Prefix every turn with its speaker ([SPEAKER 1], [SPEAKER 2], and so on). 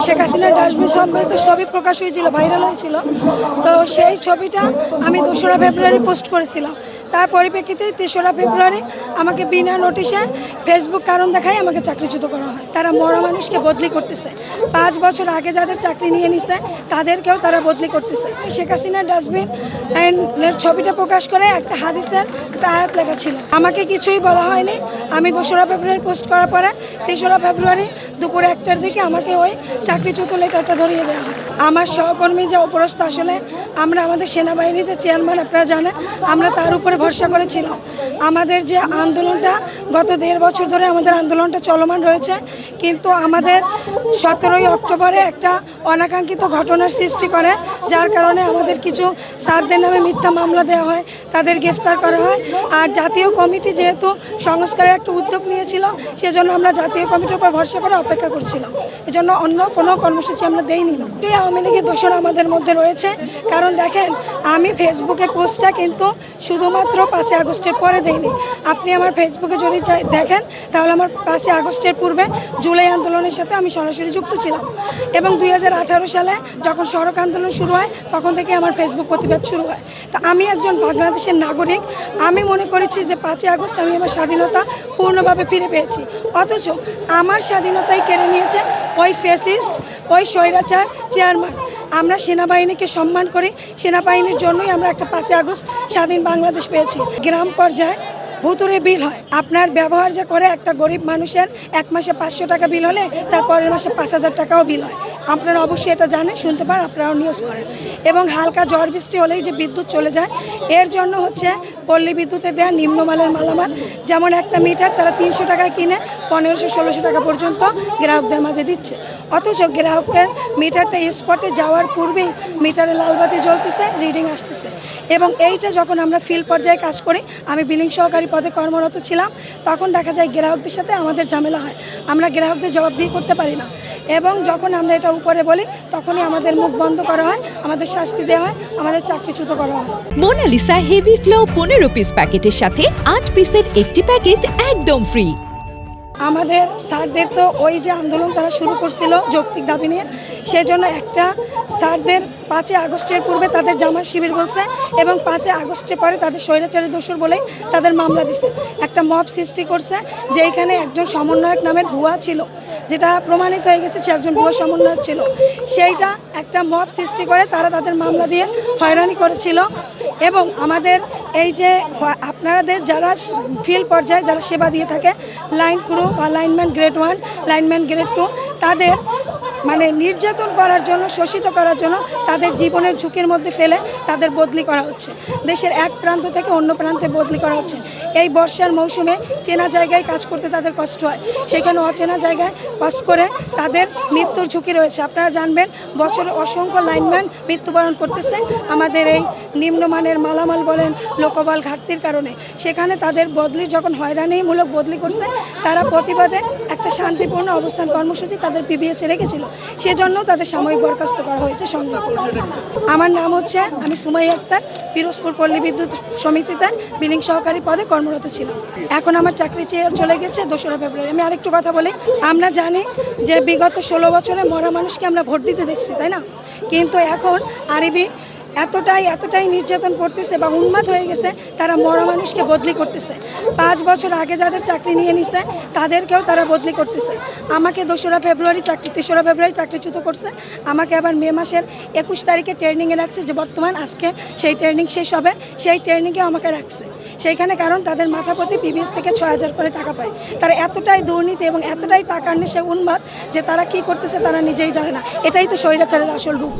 [SPEAKER 1] শেখ হাসিনার ডাস্টবিন সম্বলিত ছবি প্রকাশ হয়েছিল, ভাইরাল হয়েছিল। তো সেই ছবিটা আমি 2রা ফেব্রুয়ারি পোস্ট করেছিলাম। তার পরিপ্রেক্ষিতে 3রা ফেব্রুয়ারি আমাকে বিনা নোটিশে ফেসবুক কারণ দেখায় আমাকে চাকরিচ্যুত করা হয়। তারা মরা মানুষকে বদলি করতেছে। 5 বছর আগে যাদের চাকরি নিয়ে নিছে তাদেরকেও তারা বদলি করতেছে। শেখ হাসিনার ডাস্টবিন ছবিটা প্রকাশ করে একটা হাদিসের একটা আয়াত লেখা ছিল। আমাকে কিছুই বলা হয়নি। আমি 2রা ফেব্রুয়ারি পোস্ট করার পরে 3রা ফেব্রুয়ারি দুপুরে 1টার দিকে আমাকে ওই চাকরিচ্যুত লেটারটা ধরিয়ে দেওয়া হয়। আমার সহকর্মী যে উপরস্থ, আসলে আমরা আমাদের সেনাবাহিনী যে চেয়ারম্যান আপনারা জানেন, আমরা তার উপরে ভরসা করেছিলাম। আমাদের যে আন্দোলনটা গত 1.5 বছর ধরে আমাদের আন্দোলনটা চলমান রয়েছে, কিন্তু আমাদের 17ই অক্টোবরে একটা অনাকাঙ্ক্ষিত ঘটনার সৃষ্টি করে, যার কারণে আমাদের কিছু স্যারদের নামে মিথ্যা মামলা দেওয়া হয়, তাদের গ্রেফতার করা হয়। আর জাতীয় কমিটি যেহেতু সংস্কারের একটা উদ্যোগ নিয়েছিল, সেজন্য আমরা জাতীয় কমিটির উপর ভরসা করে অপেক্ষা করছিলাম। এজন্য অন্য কোনো কর্মসূচি আমরা দেইনি। আওয়ামী লীগের দোষর আমাদের মধ্যে রয়েছে, কারণ দেখেন আমি ফেসবুকে পোস্টটা কিন্তু শুধুমাত্র 5 আগস্টের পরে দেইনি। আপনি আমার ফেসবুকে যদি দেখেন তাহলে আমার 5 আগস্টের পূর্বে জুলাই আন্দোলনের সাথে আমি সরাসরি যুক্ত ছিলাম, এবং 2018 সালে যখন সড়ক আন্দোলন শুরু হয় তখন থেকে আমার ফেসবুক প্রতিবাদ শুরু হয়। তা আমি একজন বাংলাদেশের নাগরিক, আমি মনে করেছি যে 5 আগস্ট আমি আমার স্বাধীনতা পূর্ণভাবে ফিরে পেয়েছি, অথচ আমার স্বাধীনতাই কেড়ে নিয়েছে ওই ফ্যাসিস্ট, ওই স্বৈরাচার চেয়ারম্যান। আমরা সেনাবাহিনীকে সম্মান করি, সেনাবাহিনীর জন্যই আমরা একটা 5 আগস্ট স্বাধীন বাংলাদেশ পেয়েছি। গ্রাম পর্যায়ে ভুতুরে বিল হয়, আপনার ব্যবহার যে করে একটা গরিব মানুষের 1 মাসে 500 টাকা বিল হলে তার পরের মাসে 5000 টাকাও বিল হয়। আপনারা অবশ্যই এটা জানেন, শুনতে পান, আপনারাও নিউজ করেন। এবং হালকা ঝড় বৃষ্টি হলেই যে বিদ্যুৎ চলে যায়, এর জন্য হচ্ছে পল্লী বিদ্যুতে দেওয়া নিম্নমানের মালামাল, যেমন একটা মিটার তারা 300 টাকায় কিনে 1500-1600 টাকা পর্যন্ত গ্রাহকদের মাঝে দিচ্ছে, অথচ গ্রাহকের মিটারটা স্পটে যাওয়ার পূর্বেই মিটারে লালবাতি জ্বলতেছে, রিডিং আসতেছে। এবং এইটা যখন আমরা ফিল্ড পর্যায়ে কাজ করি, আমি বিলিং সহকারী পদে কর্মরত ছিলাম, তখন দেখা যায় গ্রাহকদের সাথে আমাদের ঝামেলা হয়, আমরা গ্রাহকদের জবাবদিহি করতে পারি না। এবং যখন আমরা এটা উপরে বলি তখনই আমাদের মুখ বন্ধ করা হয়, আমাদের শাস্তি দেওয়া হয়, আমাদের চাকরিচ্যুত করা হয়।
[SPEAKER 2] মোনালিসা হেভি ফ্লো 15 পিস প্যাকেটের সাথে 8 পিসের একটি প্যাকেট একদম ফ্রি।
[SPEAKER 1] আমাদের স্যারদের তো ওই যে আন্দোলন তারা শুরু করছিল যৌক্তিক দাবি নিয়ে, সেজন্য একটা স্যারদের 5 আগস্টের পূর্বে তাদের জামার শিবির বলছে, এবং 5 আগস্টের পরে তাদের স্বৈরাচারের দোষর বলেই তাদের মামলা দিছে। একটা মব সৃষ্টি করছে, যে এখানে একজন সমন্বয়ক নামের ভুয়া ছিল, যেটা প্রমাণিত হয়ে গেছে সে একজন ভুয়া সমন্বয়ক ছিল। সেইটা একটা মব সৃষ্টি করে তারা তাদের মামলা দিয়ে হয়রানি করেছিল। এবং আমাদের এই যে আপনাদের যারা ফিল্ড পর্যায়ে যারা সেবা দিয়ে থাকে, লাইন ক্রু বা লাইনম্যান গ্রেড 1, লাইনম্যান গ্রেড 2, তাদের মানে নির্যাতন করার জন্য, শোষিত করার জন্য, তাদের জীবনের ঝুঁকির মধ্যে ফেলে তাদের বদলি করা হচ্ছে। দেশের এক প্রান্ত থেকে অন্য প্রান্তে বদলি করা হচ্ছে। এই বর্ষার মৌসুমে চেনা জায়গায় কাজ করতে তাদের কষ্ট হয়, সেখানে অচেনা জায়গায় কাজ করে তাদের মৃত্যুর ঝুঁকি রয়েছে। আপনারা জানবেন বছরে অসংখ্য লাইনম্যান মৃত্যুবরণ করতেছে আমাদের এই নিম্নমানের মালামাল বলেন, লোকবল ঘাটতির কারণে। সেখানে তাদের বদলি যখন হয়রানিমূলক বদলি করছে, তারা প্রতিবাদে একটা শান্তিপূর্ণ অবস্থান কর্মসূচি তাদের পিবিএসে রেখেছিল, সেজন্য তাদের সাময়িক বরখাস্ত করা হয়েছে, সংযোগ করা হয়েছে। আমার নাম হচ্ছে, আমি সুমাইয়া আক্তার, পিরোজপুর পল্লী বিদ্যুৎ সমিতিতে বিলিং সহকারী পদে কর্মরত ছিলাম। এখন আমার চাকরি চলে গেছে 2রা ফেব্রুয়ারি। আমি আরেকটু কথা বলি, আমরা জানি যে বিগত 16 বছরে মরা মানুষকে আমরা ভোট দিতে দেখছি, তাই না? কিন্তু এখন আরবি এতটাই নির্যাতন করতেছে বা উন্মাদ হয়ে গেছে, তারা মরা মানুষকে বদলি করতেছে। 5 বছর আগে যাদের চাকরি নিয়ে নিছে তাদেরকেও তারা বদলি করতেছে। আমাকে 3রা ফেব্রুয়ারি চাকরিচ্যুত করছে, আমাকে আবার মে মাসের 21 তারিখে ট্রেনিংয়ে রাখছে, যে বর্তমান আজকে সেই ট্রেনিং শেষ হবে, সেই ট্রেনিংয়ে আমাকে রাখছে সেইখানে, কারণ তাদের মাথা প্রতি পিবিএস থেকে 6000 করে টাকা পায়। তারা এতটাই দুর্নীতি এবং এতটাই টাকার নেশে উন্মাদ যে তারা কি করতেছে তারা নিজেই জানে না। এটাই তো স্বৈরাচারের আসল রূপ।